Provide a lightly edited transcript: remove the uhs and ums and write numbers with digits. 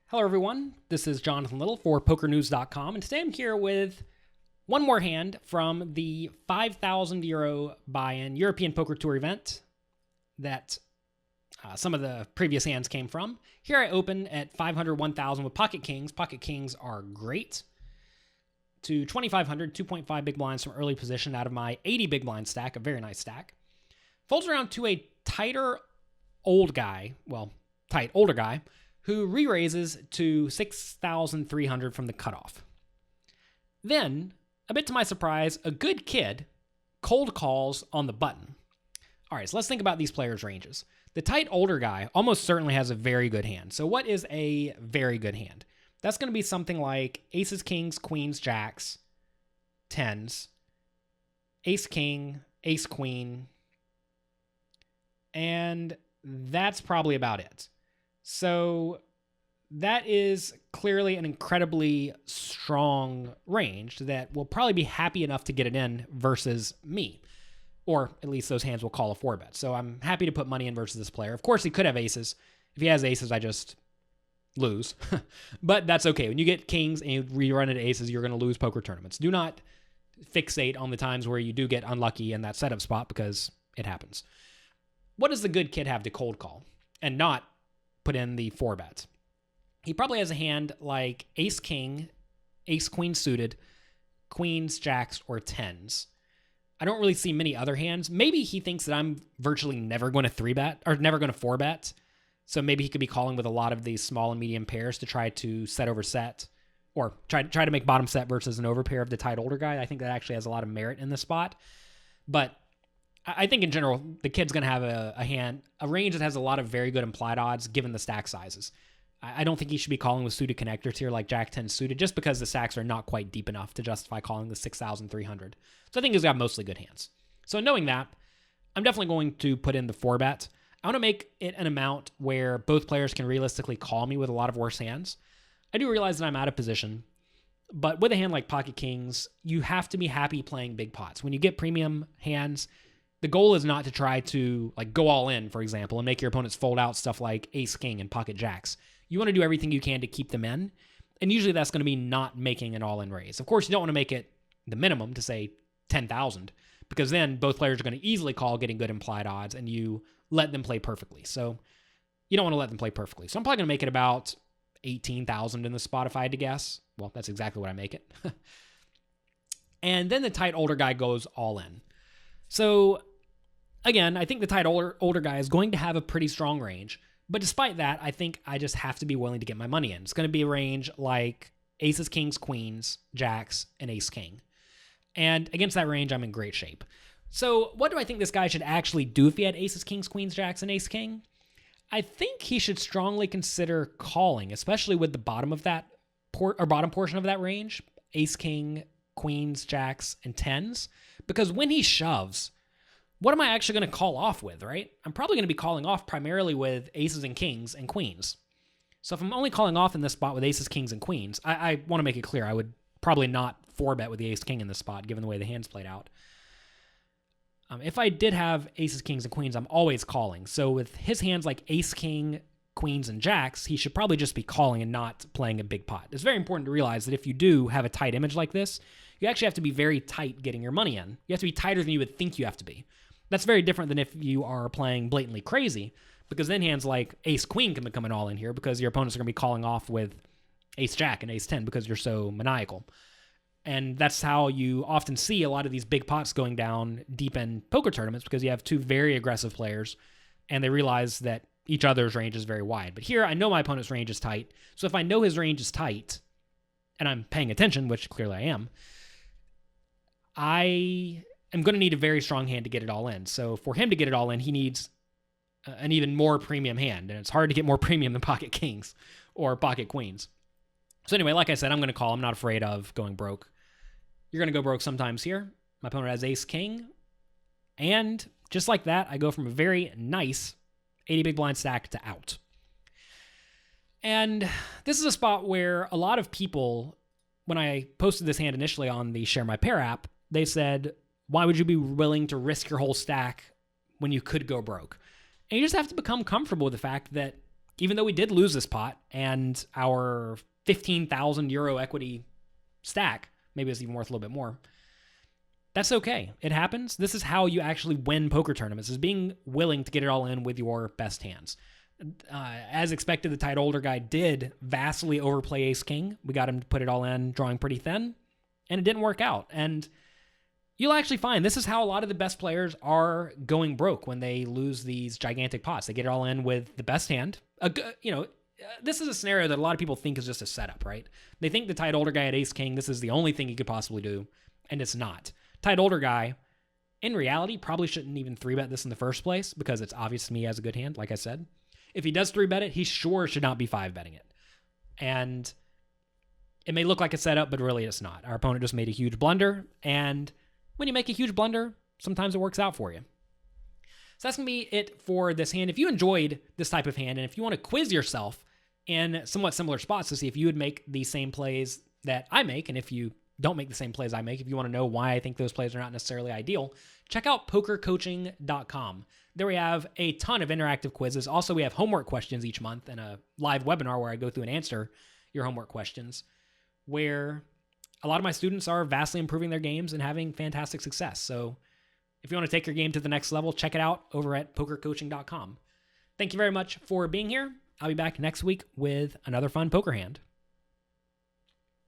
Hello, everyone. This is Jonathan Little for PokerNews.com, and today I'm here with one more hand from the €5,000 buy-in European Poker Tour event that some of the previous hands came from. Here I open at 500, 1,000 with Pocket Kings. Pocket Kings are great. To 2,500, 2.5 big blinds from early position out of my 80 big blind stack, a very nice stack. Folds around to a tighter older guy, who re-raises to 6,300 from the cutoff. Then, a bit to my surprise, a good kid cold calls on the button. All right, so let's think about these players' ranges. The tight older guy almost certainly has a very good hand. So what is a very good hand? That's going to be something like aces, kings, queens, jacks, tens, ace, king, ace, queen, and that's probably about it. So that is clearly an incredibly strong range that will probably be happy enough to get it in versus me. Or at least those hands will call a 4-bet. So I'm happy to put money in versus this player. Of course, he could have aces. If he has aces, I just lose. But that's okay. When you get kings and you rerun into aces, you're going to lose poker tournaments. Do not fixate on the times where you do get unlucky in that setup spot because it happens. What does the good kid have to cold call and not put in the 4-bets? He probably has a hand like ace, king, ace, queen suited, queens, jacks, or tens. I don't really see many other hands. Maybe he thinks that I'm virtually never going to 3-bet or never going to 4-bet. So maybe he could be calling with a lot of these small and medium pairs to try to set over set or try to make bottom set versus an overpair of the tight older guy. I think that actually has a lot of merit in this spot. But I think in general, the kid's going to have a range that has a lot of very good implied odds given the stack sizes. I don't think he should be calling with suited connectors here like Jack 10 suited just because the stacks are not quite deep enough to justify calling the 6,300. So I think he's got mostly good hands. So knowing that, I'm definitely going to put in the 4-bet. I want to make it an amount where both players can realistically call me with a lot of worse hands. I do realize that I'm out of position, but with a hand like Pocket Kings, you have to be happy playing big pots. When you get premium hands, the goal is not to try to go all in, for example, and make your opponents fold out stuff like ace, king, and pocket jacks. You want to do everything you can to keep them in, and usually that's going to be not making an all-in raise. Of course, you don't want to make it the minimum to, say, 10,000, because then both players are going to easily call getting good implied odds, and you let them play perfectly. So you don't want to let them play perfectly. So I'm probably going to make it about 18,000 in the spot if I had to guess. Well, that's exactly what I make it. And then the tight older guy goes all in. So again, I think the tight older guy is going to have a pretty strong range. But despite that, I think I just have to be willing to get my money in. It's going to be a range like aces, kings, queens, jacks, and ace, king. And against that range, I'm in great shape. So what do I think this guy should actually do if he had aces, kings, queens, jacks, and ace, king? I think he should strongly consider calling, especially with the bottom of that bottom portion of that range, ace, king, queens, jacks, and tens. Because when he shoves, what am I actually going to call off with, right? I'm probably going to be calling off primarily with aces and kings and queens. So if I'm only calling off in this spot with aces, kings, and queens, I want to make it clear I would probably not 4-bet with the ace-king in this spot, given the way the hand's played out. If I did have aces, kings, and queens, I'm always calling. So with his hands like ace, king, queens, and jacks, he should probably just be calling and not playing a big pot. It's very important to realize that if you do have a tight image like this, you actually have to be very tight getting your money in. You have to be tighter than you would think you have to be. That's very different than if you are playing blatantly crazy, because then hands like ace-queen can become an all-in here because your opponents are going to be calling off with ace-jack and ace-10 because you're so maniacal. And that's how you often see a lot of these big pots going down deep in poker tournaments because you have two very aggressive players and they realize that each other's range is very wide. But here, I know my opponent's range is tight. So if I know his range is tight and I'm paying attention, which clearly I am going to need a very strong hand to get it all in. So for him to get it all in, he needs an even more premium hand. And it's hard to get more premium than pocket kings or pocket queens. So anyway, like I said, I'm going to call. I'm not afraid of going broke. You're going to go broke sometimes here. My opponent has ace king. And just like that, I go from a very nice 80 big blind stack to out. And this is a spot where a lot of people, when I posted this hand initially on the Share My Pair app, they said, why would you be willing to risk your whole stack when you could go broke? And you just have to become comfortable with the fact that even though we did lose this pot and our 15,000 euro equity stack, maybe it's even worth a little bit more, that's okay. It happens. This is how you actually win poker tournaments, is being willing to get it all in with your best hands. As expected, the tight older guy did vastly overplay ace king. We got him to put it all in, drawing pretty thin, and it didn't work out. And you'll actually find this is how a lot of the best players are going broke when they lose these gigantic pots. They get it all in with the best hand. This is a scenario that a lot of people think is just a setup, right? They think the tight older guy at ace king, this is the only thing he could possibly do, and it's not. Tight older guy, in reality, probably shouldn't even 3-bet this in the first place because it's obvious to me he has a good hand, like I said. If he does 3-bet it, he sure should not be 5-betting it. And it may look like a setup, but really it's not. Our opponent just made a huge blunder, and when you make a huge blunder, sometimes it works out for you. So that's going to be it for this hand. If you enjoyed this type of hand, and if you want to quiz yourself in somewhat similar spots to see if you would make the same plays that I make, and if you don't make the same plays I make, if you want to know why I think those plays are not necessarily ideal, check out pokercoaching.com. There we have a ton of interactive quizzes. Also, we have homework questions each month and a live webinar where I go through and answer your homework questions, where a lot of my students are vastly improving their games and having fantastic success. So if you want to take your game to the next level, check it out over at pokercoaching.com. Thank you very much for being here. I'll be back next week with another fun poker hand.